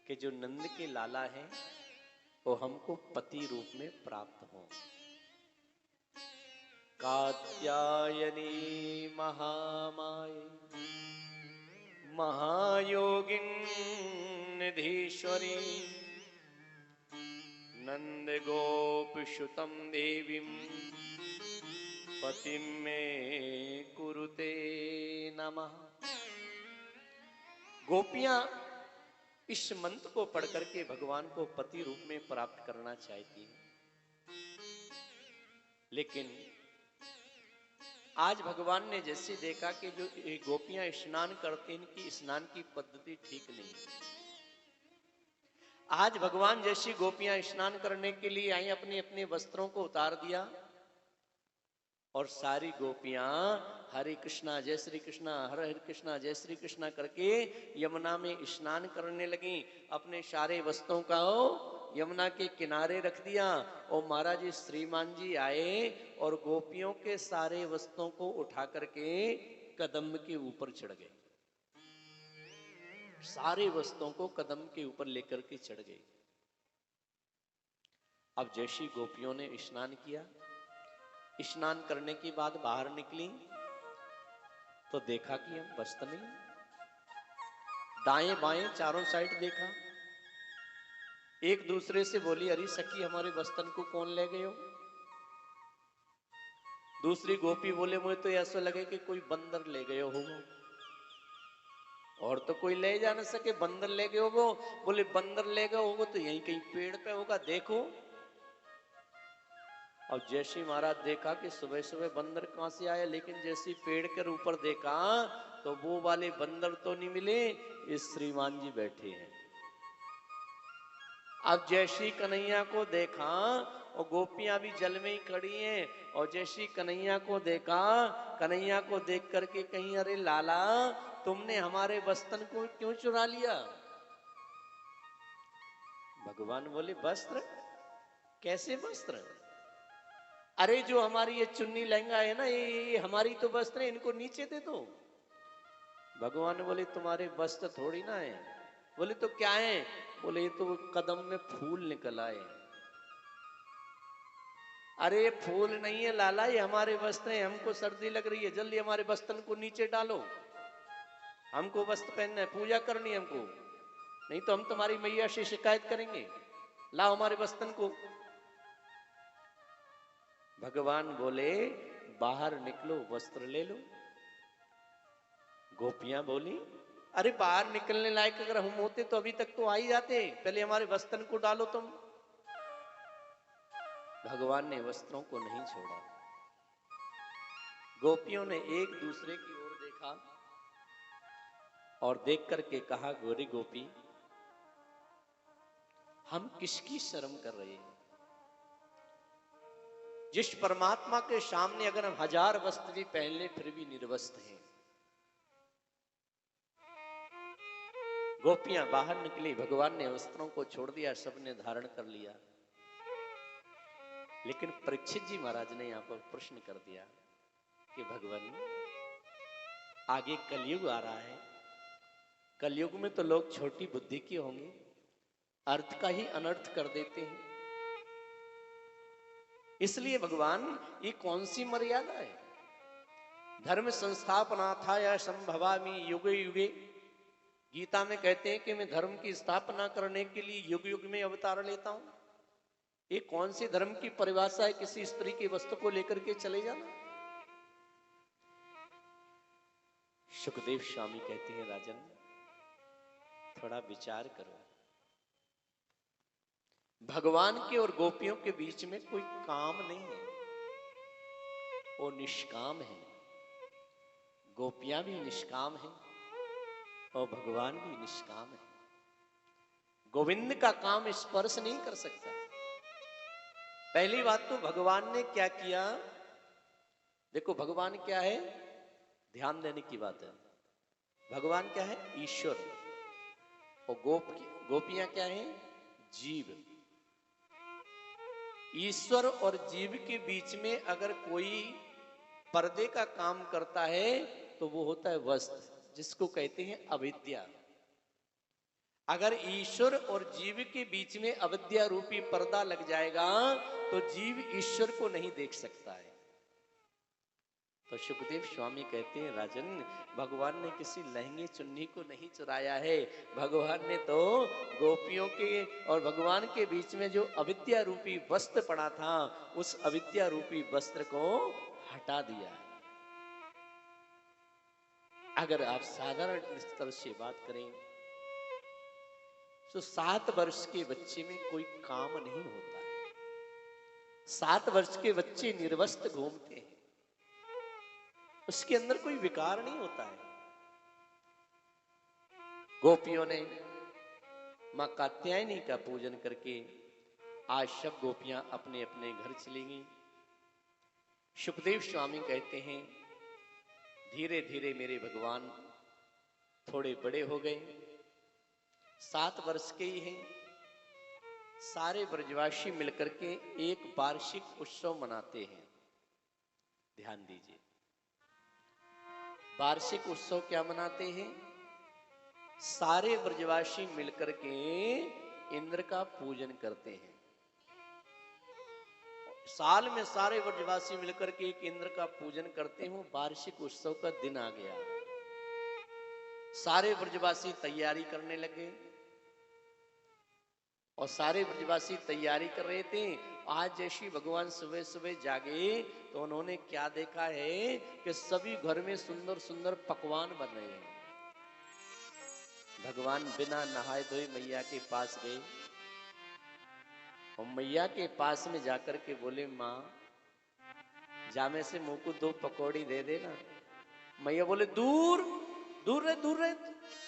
कि जो नंद के लाला हैं वो हमको पति रूप में प्राप्त हो। कात्यायनी महामाये महायोगिन्निधीश्वरी नंद गोपसुतं देवीं पतिं मे कुरुते नमः। गोपियां इस मंत्र को पढ़ करके भगवान को पति रूप में प्राप्त करना चाहती हैं, लेकिन आज भगवान ने जैसे देखा कि जो गोपियां स्नान करती हैं इनकी स्नान की पद्धति ठीक नहीं है। आज भगवान जैसी गोपियां स्नान करने के लिए आई, अपने अपने वस्त्रों को उतार दिया और सारी गोपियां हरे कृष्णा जय श्री कृष्णा हरे हरे कृष्णा जय श्री कृष्णा करके यमुना में स्नान करने लगी। अपने सारे वस्त्रों का यमुना के किनारे रख दिया और महाराज श्रीमान जी आए और गोपियों के सारे वस्त्रों को उठा करके कदम के ऊपर चढ़ गए। सारे वस्त्रों को कदम के ऊपर लेकर के चढ़ गए। अब जैसी गोपियों ने स्नान किया, स्नान करने के बाद बाहर निकली तो देखा कि हम वस्त्र नहीं, दाएं बाएं चारों साइड देखा, एक दूसरे से बोली अरे सखी हमारे वस्त्र को कौन ले गए हो। दूसरी गोपी बोले मुझे तो ऐसा लगे कि कोई बंदर ले गए होगा, और तो कोई ले जा न सके, बंदर ले गए होगा। बोले बंदर ले गए होगा तो यहीं कहीं पेड़ पे होगा, देखो। अब जैसे महाराज देखा कि सुबह सुबह बंदर कहां से आया, लेकिन जैसे पेड़ के ऊपर देखा तो वो वाले बंदर तो नहीं मिले, इस श्रीमान जी बैठे हैं। अब जैसी कन्हैया को देखा और गोपियां भी जल में ही खड़ी हैं, और जैसी कन्हैया को देखा, कन्हैया को देख करके कहीं अरे लाला तुमने हमारे वस्त्र को क्यों चुरा लिया। भगवान बोले वस्त्र? कैसे वस्त्र? अरे जो हमारी ये चुन्नी लहंगा है ना, ये हमारी तो वस्त्र है, इनको नीचे दे दो। भगवान बोले तुम्हारे वस्त्र थोड़ी ना है। बोले तो क्या है? बोले ये तो कदम में फूल निकल आए। अरे फूल नहीं है लाला, ये हमारे वस्त्र हैं, हमको सर्दी लग रही है, जल्दी हमारे वस्त्र को नीचे डालो, हमको वस्त्र पहनना है, पूजा करनी है हमको, नहीं तो हम तुम्हारी मैया से शिकायत करेंगे, लाओ हमारे वस्त्र को। भगवान बोले बाहर निकलो वस्त्र ले लो। गोपियां बोली अरे बाहर निकलने लायक अगर हम होते तो अभी तक तो आ ही जाते, पहले हमारे वस्त्र को डालो तुम। भगवान ने वस्त्रों को नहीं छोड़ा। गोपियों ने एक दूसरे की ओर देखा और देख करके कहा गोरी गोपी हम किसकी शर्म कर रहे हैं। जिस परमात्मा के सामने अगर हम 1000 वस्त्र भी पहन ले फिर भी निर्वस्त्र हैं। गोपियां बाहर निकली, भगवान ने वस्त्रों को छोड़ दिया, सबने धारण कर लिया। लेकिन परीक्षित जी महाराज ने यहां पर प्रश्न कर दिया कि भगवान आगे कलयुग आ रहा है, कलयुग में तो लोग छोटी बुद्धि के होंगे, अर्थ का ही अनर्थ कर देते हैं, इसलिए भगवान ये कौन सी मर्यादा है। धर्म संस्थापना था या संभवामि युगे युगे, गीता में कहते हैं कि मैं धर्म की स्थापना करने के लिए युग युग में अवतार लेता हूं। ये कौन सी धर्म की परिभाषा है किसी स्त्री के वस्त्र को लेकर के चले जाना। सुखदेव स्वामी कहते हैं राजन थोड़ा विचार करो, भगवान के और गोपियों के बीच में कोई काम नहीं है, वो निष्काम है। गोपियां भी निष्काम हैं और भगवान भी निष्काम है। गोविंद का काम स्पर्श नहीं कर सकता। पहली बात तो भगवान ने क्या किया, देखो भगवान क्या है, ध्यान देने की बात है। भगवान क्या है? ईश्वर। और गोपियां क्या है? जीव। ईश्वर और जीव के बीच में अगर कोई पर्दे का काम करता है तो वो होता है वस्त्र, जिसको कहते हैं अविद्या। अगर ईश्वर और जीव के बीच में अविद्या रूपी पर्दा लग जाएगा तो जीव ईश्वर को नहीं देख सकता है। तो सुखदेव स्वामी कहते हैं, राजन, भगवान ने किसी लहंगे चुन्नी को नहीं चुराया है, भगवान ने तो गोपियों के और भगवान के बीच में जो अविद्या रूपी वस्त्र पड़ा था, उस अविद्या रूपी वस्त्र को हटा दिया। अगर आप साधारण स्तर से बात करें तो 7 वर्ष के बच्चे में कोई काम नहीं होता है। 7 वर्ष के बच्चे निर्वस्त्र घूमते हैं, उसके अंदर कोई विकार नहीं होता है। गोपियों ने मां कात्यायनी का पूजन करके आज सब गोपियां अपने अपने घर चली गई। सुखदेव स्वामी कहते हैं, धीरे धीरे मेरे भगवान थोड़े बड़े हो गए, 7 वर्ष के ही हैं। सारे ब्रजवासी मिलकर के एक वार्षिक उत्सव मनाते हैं। ध्यान दीजिए, वार्षिक उत्सव क्या मनाते हैं? सारे ब्रजवासी मिलकर के इंद्र का पूजन करते हैं। साल में सारे ब्रजवासी मिलकर के एक इंद्र का पूजन करते हैं। वार्षिक उत्सव का दिन आ गया, सारे ब्रजवासी तैयारी करने लगे और सारे ब्रजवासी तैयारी कर रहे थे। आज जैसी भगवान सुबह सुबह जागे तो उन्होंने क्या देखा है कि सभी घर में सुंदर सुंदर पकवान बन रहे हैं। भगवान बिना नहाए धोए मैया के पास गए और मैया के पास में जाकर के बोले, माँ जामे से मुंह को 2 पकौड़ी दे देना। मैया बोले, दूर दूर रहे, दूर रहे,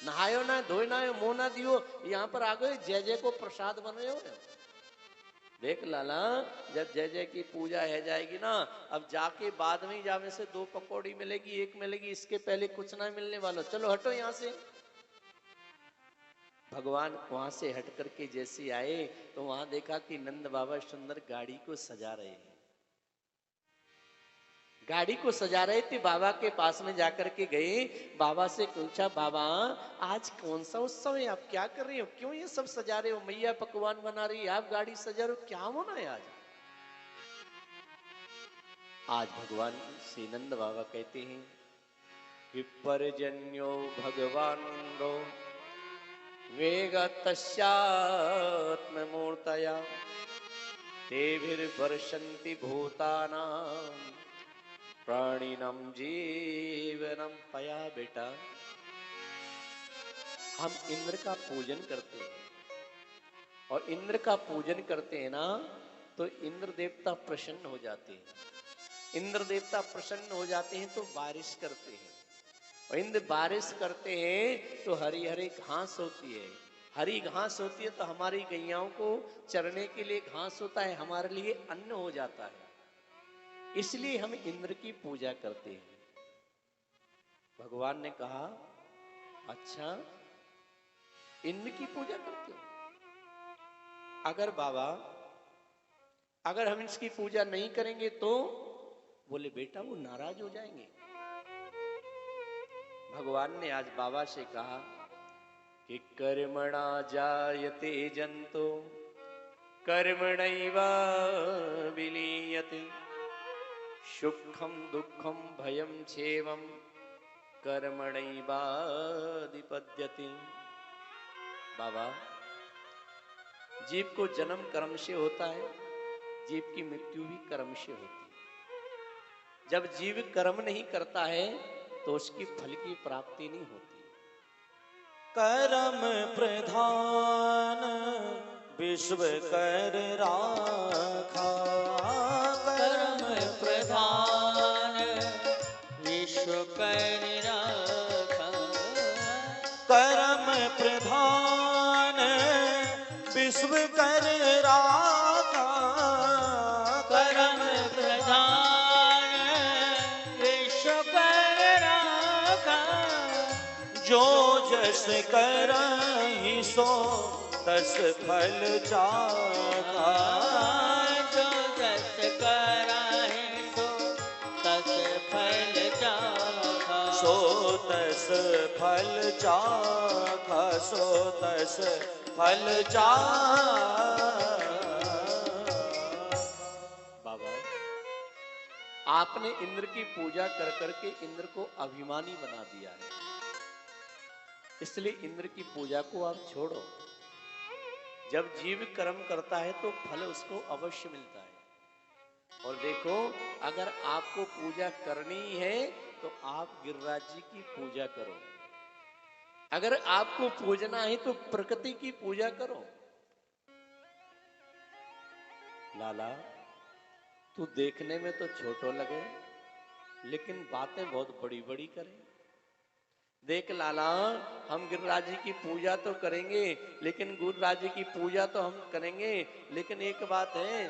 नहायो ना, धोए ना, मुंह ना दियो, यहाँ पर आ गए जय जय को प्रसाद बन रहे हो। देख लाला, जब जय जय की पूजा है जाएगी ना, अब जाके बाद में जामे से 2 पकौड़ी मिलेगी, 1 मिलेगी, इसके पहले कुछ ना मिलने वाला, चलो हटो यहाँ से। भगवान वहां से हट करके जैसे आए तो वहां देखा कि नंद बाबा सुंदर गाड़ी को सजा रहे हैं। गाड़ी को सजा रहे थे, बाबा के पास में जाकर के गए, बाबा से पूछा, बाबा आज कौन सा उत्सव है, आप क्या कर रहे हो, क्यों ये सब सजा रहे हो? मैया पकवान बना रही है, आप गाड़ी सजा रहे हो, क्या होना है आज? आज भगवान श्री नंद बाबा कहते हैं कि पर्जन्यो भगवान वेग तस्यात्ममूर्तया तेभिर्वर्षन्ति भूतानां प्राणिनम जीवनम पया। बेटा, हम इंद्र का पूजन करते हैं और इंद्र का पूजन करते हैं ना तो इंद्र देवता प्रसन्न हो जाते हैं। इंद्र देवता प्रसन्न हो जाते हैं तो बारिश करते हैं, और इंद्र बारिश करते हैं तो हरी हरी घास होती है। हरी घास होती है तो हमारी गैयाओं को चरने के लिए घास होता है, हमारे लिए अन्न हो जाता है। इसलिए हम इंद्र की पूजा करते हैं। भगवान ने कहा, अच्छा इंद्र की पूजा करते हो? अगर बाबा अगर हम इसकी पूजा नहीं करेंगे तो? बोले, बेटा वो नाराज हो जाएंगे। भगवान ने आज बाबा से कहा कि कर्मणा जायते जंतो कर्मणैव विलीयते सुखम दुखम भयम छेवम कर्मणैवाधिपद्यते। बाबा, जीव को जन्म कर्म से होता है, जीव की मृत्यु भी कर्म से होती है। जब जीव कर्म नहीं करता है तो उसकी फल की प्राप्ति नहीं होती। कर्म प्रधान विश्व कर राखा, कर्म प्रधान विश्व कर राखा, कर्म प्रधान विश्व कर राखा, कर्म प्रधान विश्व कर राखा। जो जस करहि सो तस फल चाखा, जो जस कराहे सो तस फल चाखा, सो तस फल चाखा, सो तस फल चाखा। बाबा, आपने इंद्र की पूजा कर करके इंद्र को अभिमानी बना दिया है, इसलिए इंद्र की पूजा को आप छोड़ो। जब जीव कर्म करता है तो फल उसको अवश्य मिलता है। और देखो, अगर आपको पूजा करनी है तो आप गिरिराज जी की पूजा करो। अगर आपको पूजना है तो प्रकृति की पूजा करो। लाला, तू देखने में तो छोटो लगे, लेकिन बातें बहुत बड़ी बड़ी करे। देख लाला, हम गिरिराज जी की पूजा तो करेंगे, लेकिन गिरिराज जी की पूजा तो हम करेंगे, लेकिन एक बात है,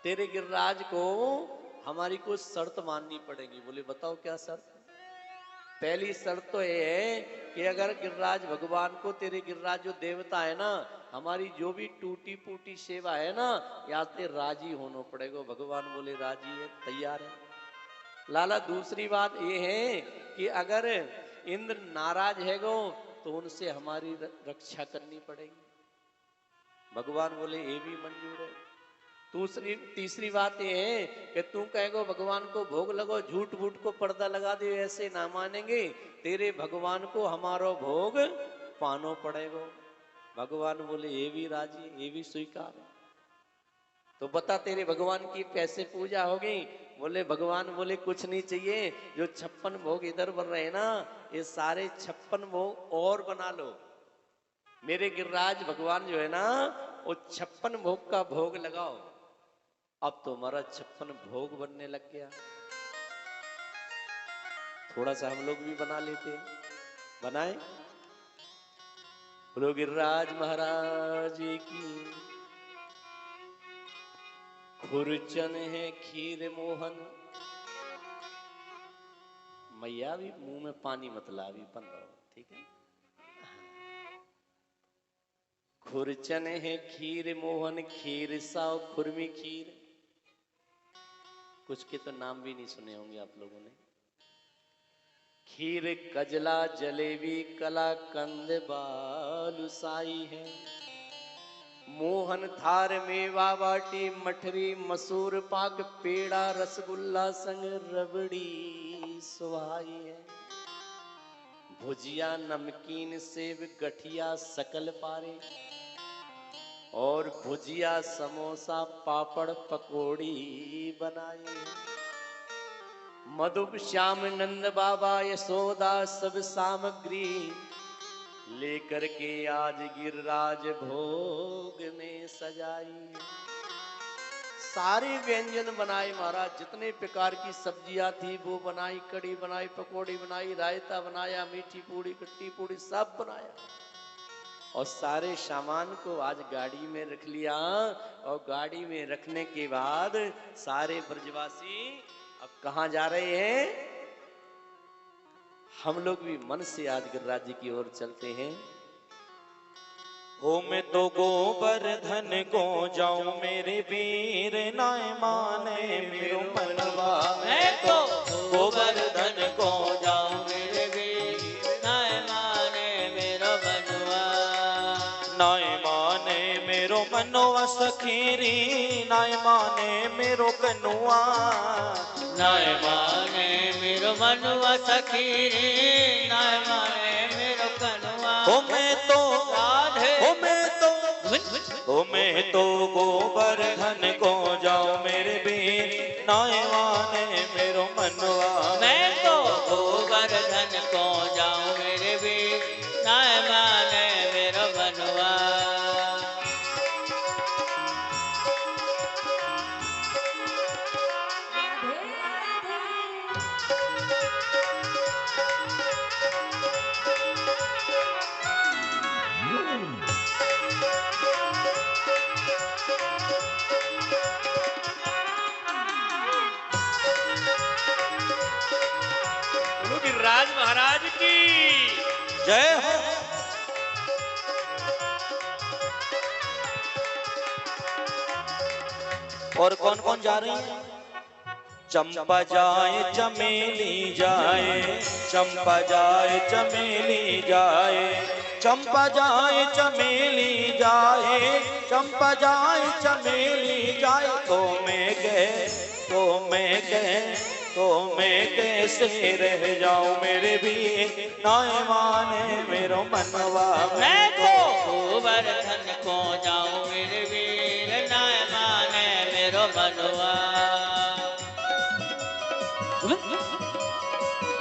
तेरे गिरिराज को हमारी कुछ शर्त माननी पड़ेगी। बोले बताओ क्या शर्त? पहली शर्त तो ये है कि अगर गिरिराज भगवान को, तेरे गिरिराज जो देवता है ना, हमारी जो भी टूटी फूटी सेवा है ना, या ते राजी होना पड़ेगा। भगवान बोले राजी है, तैयार है। लाला, दूसरी बात ये है कि अगर इंद्र नाराज है गो तो उनसे हमारी रक्षा करनी पड़ेगी। भगवान बोले ये भी मंजूर है। तीसरी बात ये है कि तू कहेगो भगवान को भोग लगो, झूठ बूठ को पर्दा लगा दे, ऐसे ना मानेंगे। तेरे भगवान को हमारो भोग पानो पड़ेगो। भगवान बोले ये भी राजी, ये भी स्वीकार है। तो बता तेरे भगवान की कैसे पूजा होगी? बोले भगवान बोले कुछ नहीं चाहिए, जो 56 भोग इधर बन रहे ना, ये सारे 56 भोग और बना लो। मेरे गिरिराज भगवान जो है ना, वो 56 भोग का भोग लगाओ। अब तो हमारा 56 भोग बनने लग गया। थोड़ा सा हम लोग भी बना लेते, बनाए। बोलो गिरिराज महाराज की। खुरचन है खीर मोहन। मैया भी मुंह में पानी मत ला, अभी बन रहा हो, ठीक है। खुरचन है खीर मोहन, खीर साव खुरमी खीर। कुछ के तो नाम भी नहीं सुने होंगे आप लोगों ने। खीर कजला जलेबी कला कंद बालुसाई है। मोहन थार मेवा बाटी मठरी मसूर पाक पेड़ा रसगुल्ला संग रबड़ी सुहाई है। भुजिया नमकीन सेब गठिया सकल पारे, और भुजिया समोसा पापड़ पकोड़ी बनाई है। मधुप श्याम नंद बाबा यशोदा सब सामग्री लेकर के आज गिरिराज भोग में सजाई। सारे व्यंजन बनाए महाराज, जितने प्रकार की सब्जियां थी वो बनाई, कड़ी बनाई, पकौड़ी बनाई, रायता बनाया, मीठी पूड़ी खट्टी पूड़ी सब बनाया। और सारे सामान को आज गाड़ी में रख लिया। और गाड़ी में रखने के बाद सारे ब्रजवासी अब कहाँ जा रहे हैं? हम लोग भी मन से आज गिरिराज जी की ओर चलते हैं। ओ मैं तो गोवर्धन को जाऊं मेरे वीर, नाय माने मेरो मनवा। मैं तो गोवर्धन को जाऊं मेरे वीर, नाय माने मेरो मनवा। नाय माने मेरो मनवा सखीरी, नाय माने मेरो कनुआ। नाय माने मेरो मनवा सखीरी, नाय माने मेरो कनुआ। ओ मैं तो राधे, ओ मैं तो गोवर्धन को जाऊं मेरे वीर, नाय माने मेरो मनवा। मैं तो गोवर्धन को जाऊं मेरे वीर, नाय माने मेरो मनवा। गिरिराज महाराज की जय हो। और कौन कौन जा रही है? चंपा जाए चमेली जाए, चंपा जाए चमेली जाए, चंपा जाए चमेली जाए, चंपा जाए चमेली जाए, तो मैं कैसे रह जाऊं मेरे भी नाय माने मेरो मनवा। मैं तो गोवर्धन को जाऊं मेरे वीर नाय माने मेरो मनवा।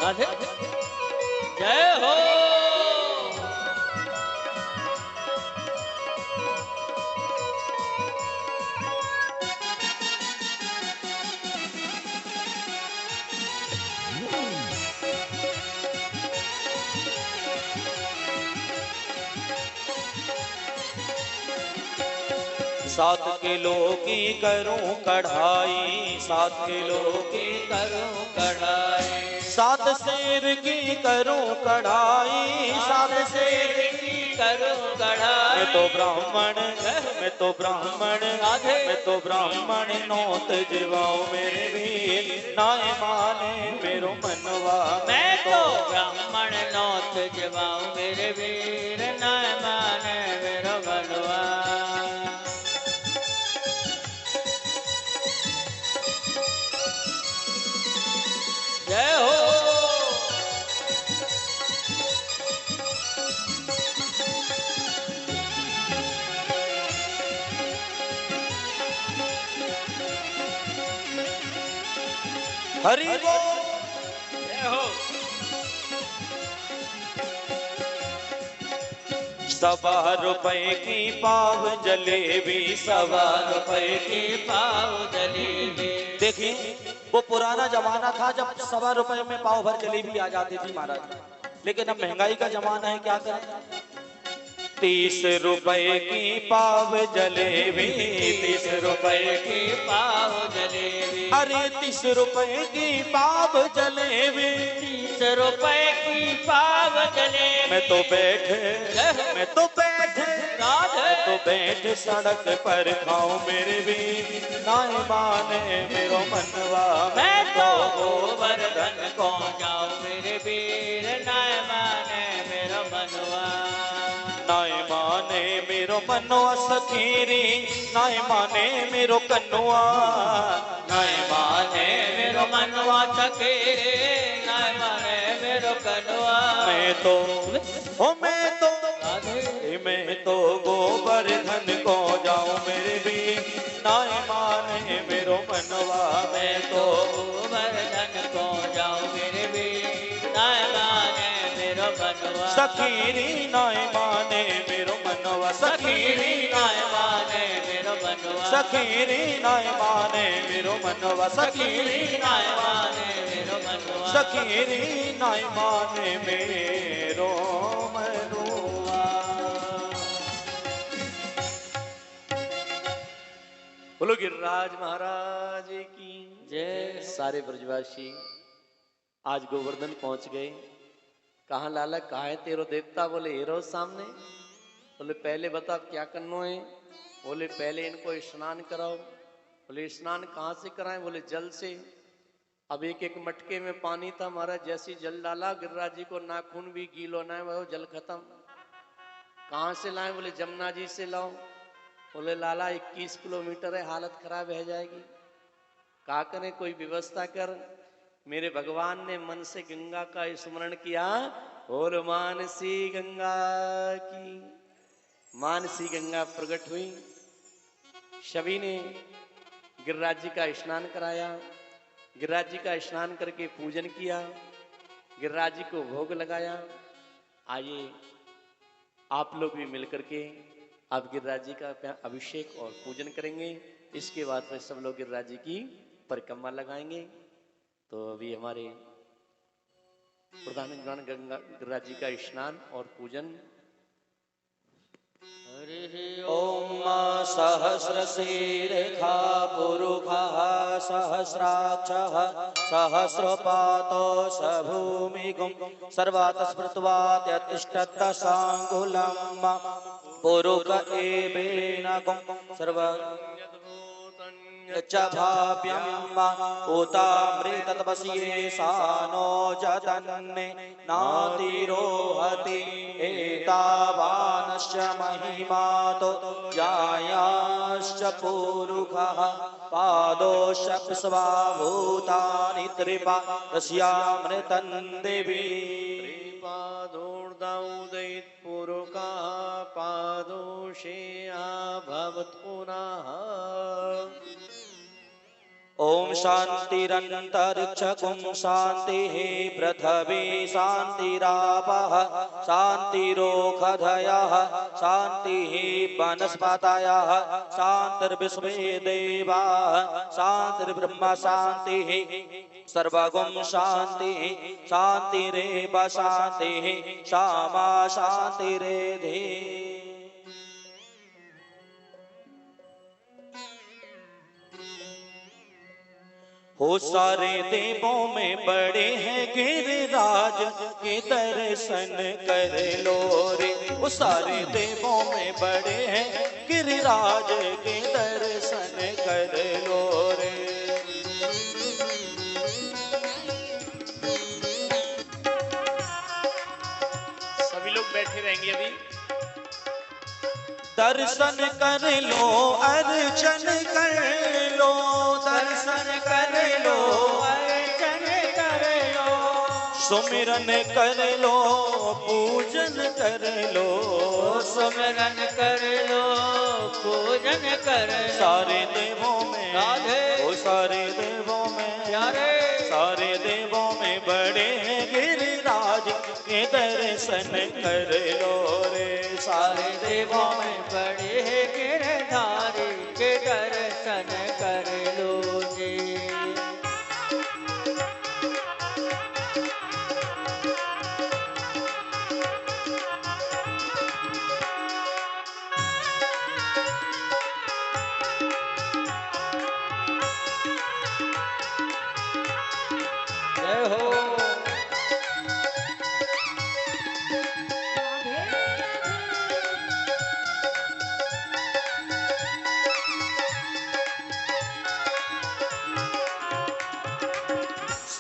राधे जय हो। सात किलो की करूं कढ़ाई, 7 किलो की करूं कढ़ाई, 7 शेर की करूं कढ़ाई, 7 शेर की करूं कढ़ाई। मैं तो ब्राह्मण, मैं तो ब्राह्मण, मैं तो ब्राह्मण नौत जीवाऊं मेरे वीर नाय माने मेरो मनवा। मैं तो ब्राह्मण नौत जीवाऊं मेरे वीर नाय माने मेरो मनवा। जय हो। हरि बोल। जय हो। 1.25 रुपए की पाव जलेबी, 1.25 रुपए की पाव जलेबी। देखिए वो पुराना जमाना था जब 1.25 रुपए में पाव भर जलेबी आ जाती थी महाराज, लेकिन अब महंगाई का जमाना है, क्या करें। 30 रुपए की पाव जलेबी, 30 रुपए की पाव जलेबी। अरे 30 रुपए की पाव जलेबी, 30 रुपए की पाव जलेबी। मैं तो बैठे, मैं तो बैठे, मैं तो बैठे सड़क पर खाऊं मेरे भी नाय माने मेरो मनवा। मैं तो गोवर्धन को जाऊं मेरे वीर नाय माने मेरो मनवा। नाय माने मेरो मनवा सखीरी, नाय माने मेरो कन्नुआ, नाय माने मेरो मनवा सखीरी, नाय माने मेरो कन्नुआ। मैं तो गोवर्धन को जाऊं मेरे भी नाय माने मेरो मनवा। मैं तो गोवर्धन को जाऊं मेरे भी नाय माने मेरो मनवा। सखीरी नाय माने मेरो मनवा, सखीरी नाय माने मेरो मनवा। सखीरी नाय माने मेरो मनवा, सखीरी नाय माने मेरो मनवा। सखीरी नाय माने मेरो मनवा। बोलो गिरिराज महाराज की जय। सारे ब्रजवासी आज गोवर्धन पहुंच गए। कहाँ लाला, कहाँ है तेरो देवता? बोले हेरो सामने। बोले पहले बता क्या करना है? बोले पहले इनको स्नान कराओ। बोले स्नान कहाँ से कराएं? बोले जल से। अब एक एक मटके में पानी था महाराज, जैसी जल डाला गिरिराज जी को नाखून भी गीलो ना वो जल खत्म। कहाँ से लाएं? बोले जमुना जी से लाओ। बोले लाला 21 किलोमीटर है, हालत खराब रह जाएगी। क्या करें, कोई व्यवस्था कर। मेरे भगवान ने मन से गंगा का स्मरण किया और मानसी गंगा की, मानसी गंगा प्रकट हुई। सभी ने गिरिराज जी का स्नान कराया, गिरिराज जी का स्नान करके पूजन किया, गिरिराज जी को भोग लगाया। आइए आप लोग भी मिलकर के आप गिरिराज जी का अभिषेक और पूजन करेंगे। इसके बाद फिर सब लोग गिरिराज जी की परिक्रमा लगाएंगे। तो अभी हमारे प्रधान गंगा गिरिराज जी का स्नान और पूजन। ओम सहस्रशीर्षा पुरुषः सहस्राक्षः सहस्रपातो स भूमिगुं सर्वातः स्मृत्वा त्यतिष्ठत् साङ्गुलं पुरुष एवेन गुं सर्व च भाव्यम् उतामृततपस्ये सानो जतन्ने नातिरोहति एतावानश्च महिमातो जायाश्च पुरुखः पादोश्च भूतानि त्रिपा रस्यामृतं देवी पादोर्दौदित पुरुका पादोषे भवत् पुनः ओम शांतिरंतरिक्षकुं शांतिः पृथ्वी शांतिरापः शांतिरोषधयः शांतिः वनस्पतयः शांतिर्विश्वे देवाः शांतिर्ब्रह्म शांतिः सर्वगुं शांतिः शांतिरेव शांतिः क्षमा शांतिरेधि हो सारे देवों में बड़े हैं गिरिराज के दर्शन कर लो रे। वो सारे देवों में बड़े हैं गिरिराज के दर्शन कर लो रे। सभी लोग बैठे रहेंगे अभी। दर्शन कर लो अर्चन कर लो दर्शन कर लो अर्चन कर लो सुमिरन कर लो पूजन कर लो सुमिरन कर लो पूजन कर लो सारे देवों में राधे वो सारे देवों में प्यारे सारे देवों में बड़े हैं गिरिराज के दर्शन कर लो रे। सारे देवों में बड़े हैं गिरधारी के दर्शन कर लो जी। जय हो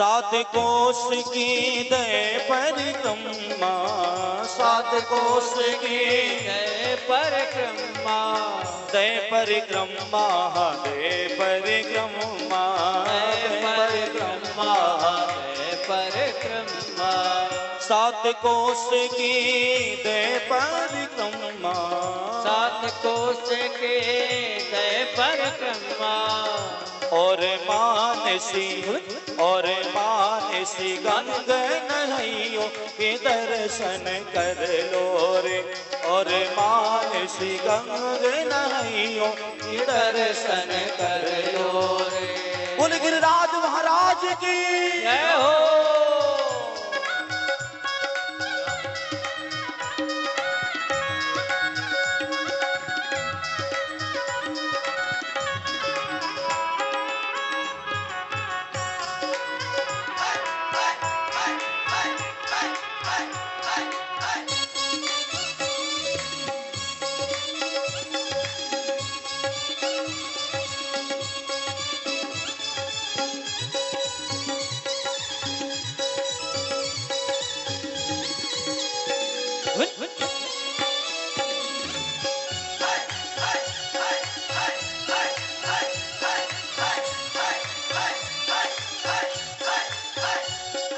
सात कोस की दय परिक्रमा सात कोस की जय परिक्रमा दय परिक्रमा दय परिक्रमा जय परिक्रमा जय परिक्रमा सात कोस की दय परिक्रमा सात कोस के जय परिक्रमा और मानसी गंग नहैयो के दर्शन कर लो रे। और मानसी गंग नहैयो के दर्शन कर लो रे। बोल गिरिराज महाराज की जय हो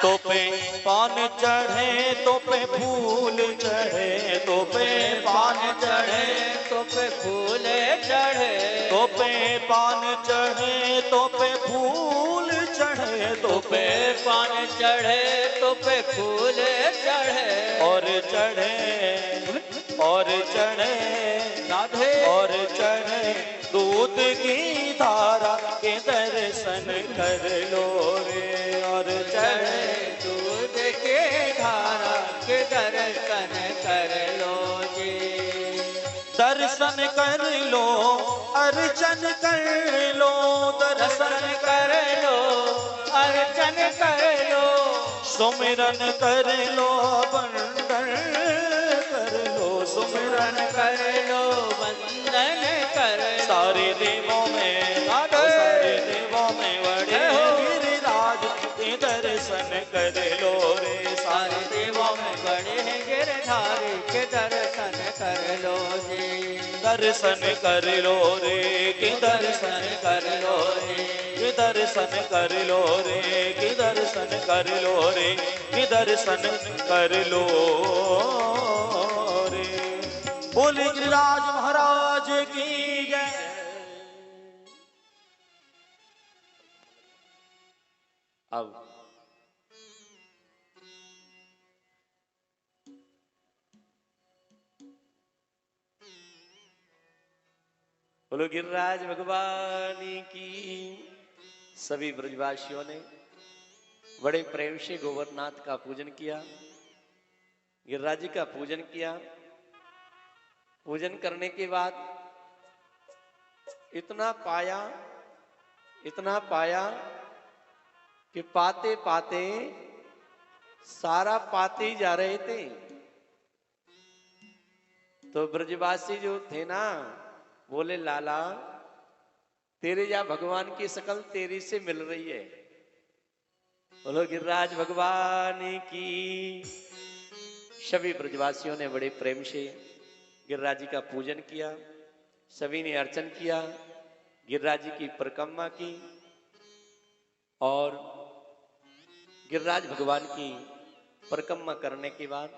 तो पे पान चढ़े तो पे फूल चढ़े तो पे पान चढ़े तो पे फूल चढ़े तो पे पान चढ़े तो पे फूल चढ़े तो पे पान चढ़े तो पे फूल चढ़े और चढ़े राधे और चढ़े दूध की धारा के दर्शन कर लो रे। और चढ़े दूध के धारा के दर्शन कर लो जी। दर्शन कर लो अर्चन कर लो दर्शन कर लो अर्चन कर लो सुमिरन कर लो वंदन कर लो सुमिरन कर लो वंदन कर लो सारे देवों में राधे दर्शन कर लो रे, कि दर्शन कर लो रे, कि दर्शन कर लो रे, कि दर्शन कर लो रे, कि दर्शन कर लो रे। बोले गिरिराज महाराज की जय। अब बोलो गिरिराज भगवान की। सभी ब्रजवासियों ने बड़े प्रेम से गोवर्धनाथ का पूजन किया, गिरिराज जी का पूजन किया। पूजन करने के बाद इतना पाया कि पाते पाते सारा पाते ही जा रहे थे। तो ब्रजवासी जो थे ना, बोले लाला तेरे या भगवान की शकल तेरी से मिल रही है। बोलो गिरिराज भगवान की। सभी ब्रजवासियों ने बड़े प्रेम से गिरिराज जी का पूजन किया, सभी ने अर्चन किया, गिरिराज जी की परिक्रमा की और गिरिराज भगवान की परिक्रमा करने के बाद